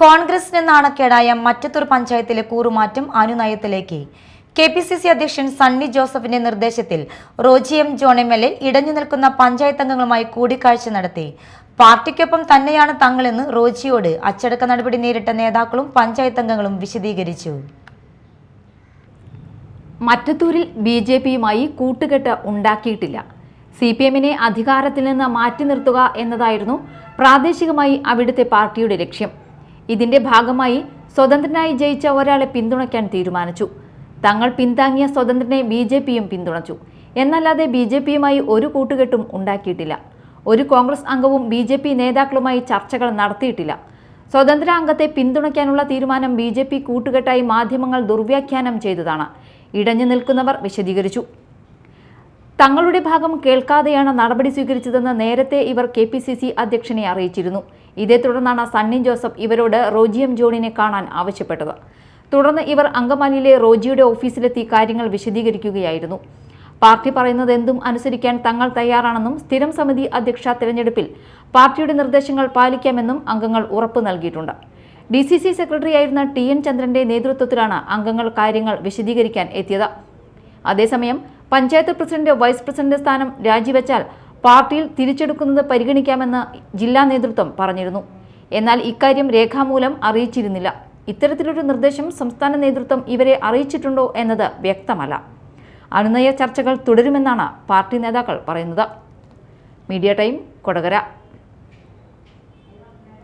കോൺഗ്രസിന് നാണക്കേടായ മറ്റത്തൂർ പഞ്ചായത്തിലെ കൂറുമാറ്റം അനുനയത്തിലേക്ക് കെപിസിസി അധ്യക്ഷൻ സണ്ണി ജോസഫിന്റെ നിർദ്ദേശത്തിൽ റോജി എം ജോൺ എംഎൽഎ ഇടഞ്ഞു നിൽക്കുന്ന പഞ്ചായത്ത് അംഗങ്ങളുമായി കൂടിക്കാഴ്ച നടത്തി. പാർട്ടിക്കൊപ്പം തന്നെയാണ് തങ്ങളെന്ന് റോജിയോട് അച്ചടക്ക നടപടി നേരിട്ട നേതാക്കളും പഞ്ചായത്ത് അംഗങ്ങളും വിശദീകരിച്ചു. മറ്റത്തൂരിൽ ബിജെപിയുമായി കൂട്ടുകെട്ട് ഉണ്ടാക്കിയിട്ടില്ല. സിപിഎമ്മിനെ അധികാരത്തിൽ നിന്ന് മാറ്റി നിർത്തുക എന്നതായിരുന്നു പ്രാദേശികമായി അവിടുത്തെ പാർട്ടിയുടെ ലക്ഷ്യം. ഇതിന്റെ ഭാഗമായി സ്വതന്ത്രനായി ജയിച്ച ഒരാളെ പിന്തുണയ്ക്കാൻ തീരുമാനിച്ചു. തങ്ങൾ പിന്താങ്ങിയ സ്വതന്ത്രനെ ബിജെപിയും പിന്തുണച്ചു. എന്നല്ലാതെ ബിജെപിയുമായി ഒരു കൂട്ടുകെട്ടും ഉണ്ടാക്കിയിട്ടില്ല. ഒരു കോൺഗ്രസ് അംഗവും ബിജെപി നേതാക്കളുമായി ചർച്ചകൾ നടത്തിയിട്ടില്ല. സ്വതന്ത്ര അംഗത്തെ പിന്തുണയ്ക്കാനുള്ള തീരുമാനം ബിജെപി കൂട്ടുകെട്ടായി മാധ്യമങ്ങൾ ദുർവ്യാഖ്യാനം ചെയ്തതാണ്. ഇടഞ്ഞു നിൽക്കുന്നവർ വിശദീകരിച്ചു. തങ്ങളുടെ ഭാഗം കേൾക്കാതെയാണ് നടപടി സ്വീകരിച്ചതെന്ന് നേരത്തെ ഇവർ കെപിസിസി അധ്യക്ഷനെ അറിയിച്ചിരുന്നു. ഇതേ തുടർന്നാണ് സണ്ണി ജോസഫ് ഇവരോട് റോജി എം ജോണിനെ കാണാൻ ആവശ്യപ്പെട്ടത്. തുടർന്ന് ഇവർ അങ്കമാലിയിലെ റോജിയുടെ ഓഫീസിലെത്തി കാര്യങ്ങൾ വിശദീകരിക്കുകയായിരുന്നു. പാർട്ടി പറയുന്നത് എന്തും അനുസരിക്കാൻ തങ്ങൾ തയ്യാറാണെന്നും സ്ഥിരം സമിതി അധ്യക്ഷ തിരഞ്ഞെടുപ്പിൽ പാർട്ടിയുടെ നിർദ്ദേശങ്ങൾ പാലിക്കാമെന്നും അംഗങ്ങൾ ഉറപ്പു നൽകിയിട്ടുണ്ട്. ഡിസിസി സെക്രട്ടറിയായിരുന്ന ടി.എൻ. ചന്ദ്രന്റെ നേതൃത്വത്തിലാണ് അംഗങ്ങൾ കാര്യങ്ങൾ വിശദീകരിക്കാൻ എത്തിയത്. അതേസമയം പഞ്ചായത്ത് പ്രസിഡന്റ് വൈസ് പ്രസിഡന്റ് സ്ഥാനം രാജിവെച്ചാൽ പാർട്ടിയിൽ തിരിച്ചെടുക്കുന്നത് പരിഗണിക്കാമെന്ന് ജില്ലാ നേതൃത്വം പറഞ്ഞിരുന്നു. എന്നാൽ ഇക്കാര്യം രേഖാമൂലം അറിയിച്ചിരുന്നില്ല. ഇത്തരത്തിലൊരു നിർദ്ദേശം സംസ്ഥാന നേതൃത്വം ഇവരെ അറിയിച്ചിട്ടുണ്ടോ എന്നത് വ്യക്തമല്ല. അനുനയ ചർച്ചകൾ തുടരുമെന്നാണ് പാർട്ടി നേതാക്കൾ പറയുന്നത്. Media time, Kodakara.